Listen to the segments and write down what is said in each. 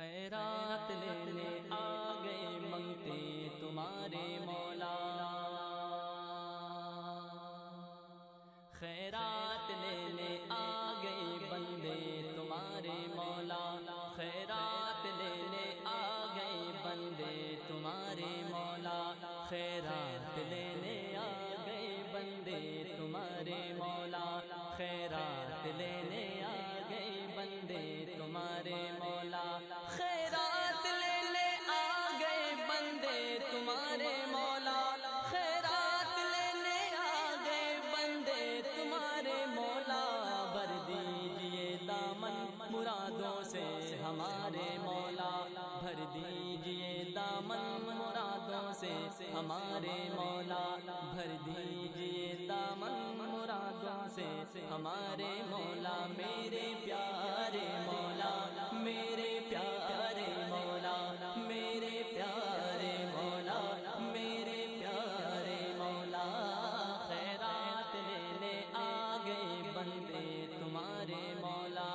خیرات لینے آ گئے منگتے تمہارے مولا، خیرات لینے آ گئے بندے تمہارے مولا، خیرات لینے آ گئے بندے تمہارے مولا، خیرات لینے آ گئے بندے تمہارے مولا، خیرات لینے آ گئے بندے تمہارے مولا، خیرات لینے آ گئے بندے تمہارے مولا، خیرات لینے آ گئے بندے تمہارے مولا، بھر دیجئے دامن مرادوں سے ہمارے مولا، بھر دیجئے دامن مرادوں سے ہمارے مولا، بھر دیجئے دامن مرادوں سے ہمارے مولا، میرے پیارے مولا، میرے پیارے مولا، میرے پیارے مولا، میرے پیارے مولا، خیرات لینے آ گئے بندے تمہارے مولا،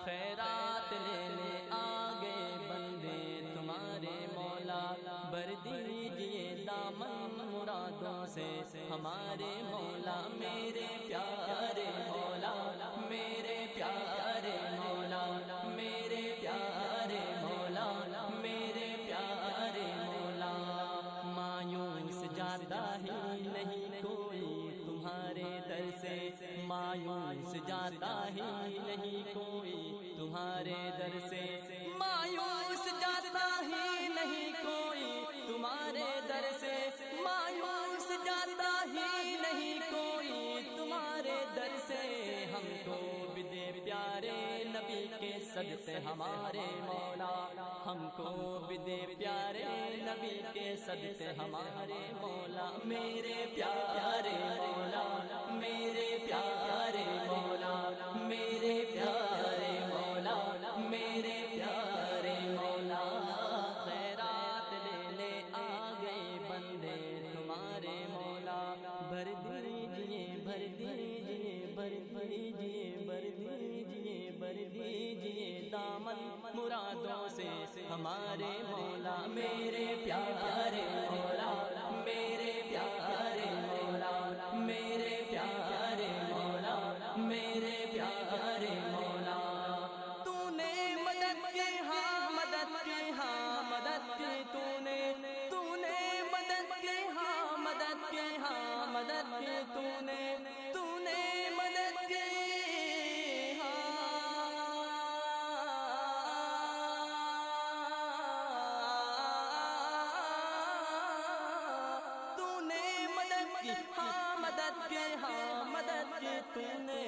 خیرات لینے آ گئے بندے تمہارے مولا، بھر دیجئے دامن مرادوں سے ہمارے مولا، میرے پیارے مولا، میرے پیارے مولا، میرے پیارے مولا، میرے پیارے مولا، مایوس جاتا ہی نہیں کوئی تمہارے در سے، مایوس جاتا ہی نہیں کوئی تمہارے در سے، مایوس جاتا ہی نہیں کوئی تمہارے در سے، مایوس جاتا ہی نہیں کوئی تمہارے در سے، ہم کو بھی دے پیارے نبی کے صدقے ہمارے مولا، ہم کو بھی دے پیارے نبی کے صدقے ہمارے مولا، میرے پیارے مولا، میرے پیارے مولا، میرے پیارے مولا، میرے پیارے مولا، خیرات لینے آ گئے بندے تمہارے مولا، بھر دیجئے بھر دیجئے بھر دیجئے بھر دیجئے بھر دیجئے دامن مرادوں سے ہمارے مولا، میرے پیارے مولا، میرے پیارے مولا، میرے پیارے مولا، میرے پیارے مولا، تو نے مدد کی ہاں مدد کی ہاں مدد کی، تو نے مدد کی ہاں مدد کی ہاں مدد کی، تو نے مدد کی ہاں، تو نے مدد کی ہاں مدد کی ہاں مدد کی، تو نے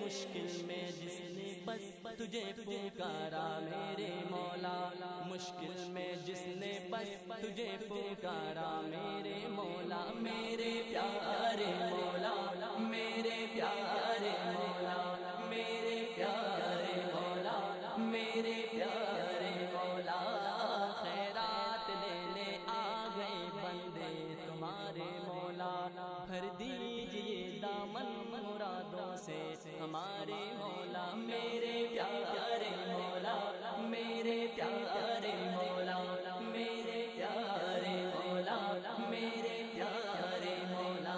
مشکل میں جس نے بس تجھے پکارا میرے مولا، مشکل میں جس نے بس تجھے پکارا میرے مولا، میرے پیارے مولا، میرے پیارے مولا، میرے پیارے مولا، میرے پیارے مولا، خیرات لینے آ گئے بندے تمہارے مولا، بھر دیجئے دامن مرادوں سے ہمارے مولا، میرے پیارے مولا، میرے پیارے مولا، میرے پیارے مولا، میرے پیارے مولا،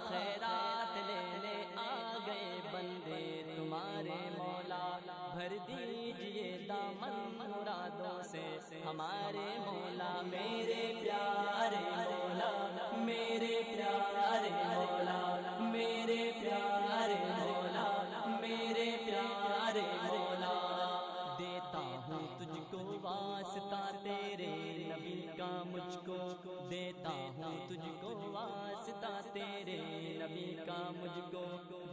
خیرات لینے آ گئے بندے تمہارے مولا، بھر دیجئے دامن مرادوں سے ہمارے مولا، میرے پیارے مولا، میرے پیارے مولا، میرے پیارے مولا، میرے پیارے مولا، دیتا ہوں تجھ کو واسطہ تیرے نبی کا مجھ کو، دیتا ہوں تجھ کو واسطہ تیرے نبی کا مجھ کو،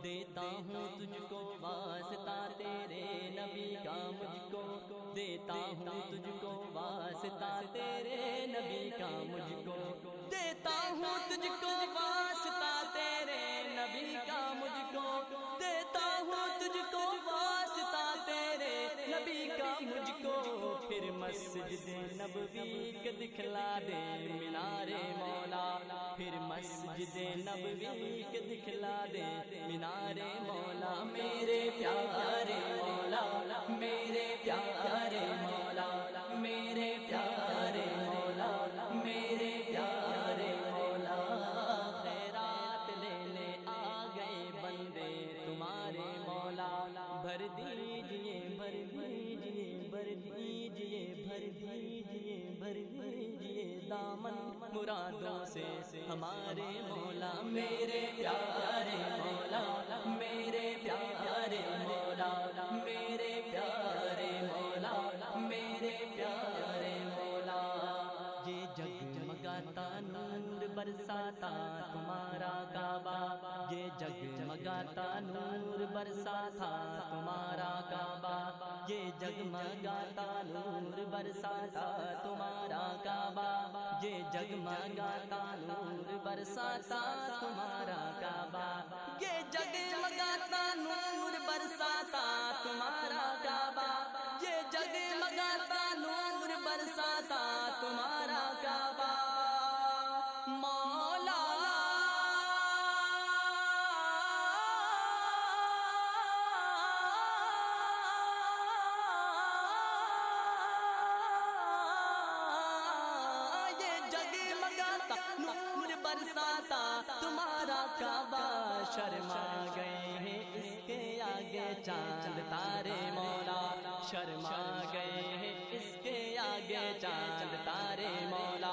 دیتا ہوں تجھ کو واسطہ تیرے نبی کا مجھ کو، دیتا ہوں تجھ کو واسطہ تیرے نبی کا مجھ کو، دیتا ہوں تجھ کو واسطہ تیرے نبی کا مجھ کو، دیتا ہوں تجھ کو واسطہ تیرے نبی کا مجھ کو، پھر مسجد نبوی کے دکھلا دے مینارے مولا، پھر مسجد نبوی کے دکھلا دے مینارے مولا، میرے پیارے مولا، میرے پیارے مولا، مرادوں سے ہمارے مولا میرے پیارے مولا میرے پیارے مولا میرے پیارے مولا میرے پیارے مولا یہ جگمگاتا نور برساتا تمہارا کعبہ یہ جگمگاتا نور برساتا تمہارا کعبہ یہ جگمگاتا نور برساتا تمہارا کعبہ یہ جگمگاتا نور برساتا تمہارا کعبہ یہ جگمگاتا نور برساتا تمہارا کعبہ یہ جگمگاتا نور برساتا تمہارا کعبہ مولا یہ جگمگاتا نور برساتا تمہارا کعبہ شرما گئے ہیں اس کے آگے چاند تارے مولا شرما گئے ہیں اس کے آگے چاند تارے مولا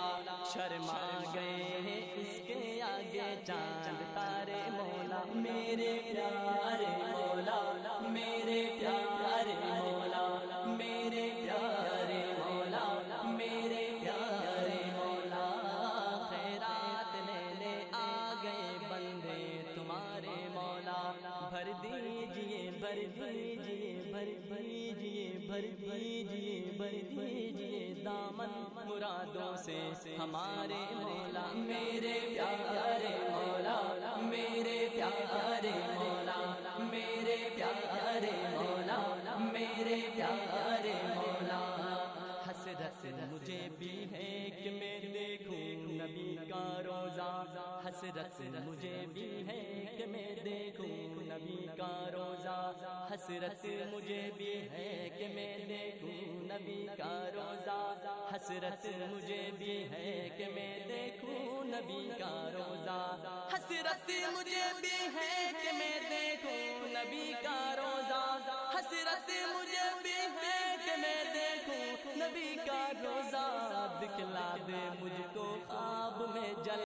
شرما گئے ہیں اس کے آگے چاند تارے مولا میرے پیارے مولا میرے پیارے مولا میرے پیارے مولا میرے پیارے مولا خیرات لینے آ گئے بندے تمہارے مولا بھر دیجئے بھر دیجئے بھر دیجئے بھر دیجئے بھر دیجئے دامن مرادوں سے ہمارے مولا میرے پیارے مولا میرے پیارے مولا میرے پیارے مولا میرے پیارے مولا حسرت مجھے بھی ہے کہ میں دیکھوں نبی کا روزہ حسرت مجھے بھی ہے کہ میں دیکھوں نبی کا روزہ حسرت مجھے بھی ہے کہ میں دیکھوں نبی کا روزہ حسرت مجھے بھی ہے کہ میں دیکھوں نبی کا روزہ حسرت مجھے بھی ہے کہ میں دیکھوں نبی کا روزہ حسرت مجھے بھی ہے کہ میں دیکھوں نبی کا روزہ دکھلا دے مجھ کو خواب میں جل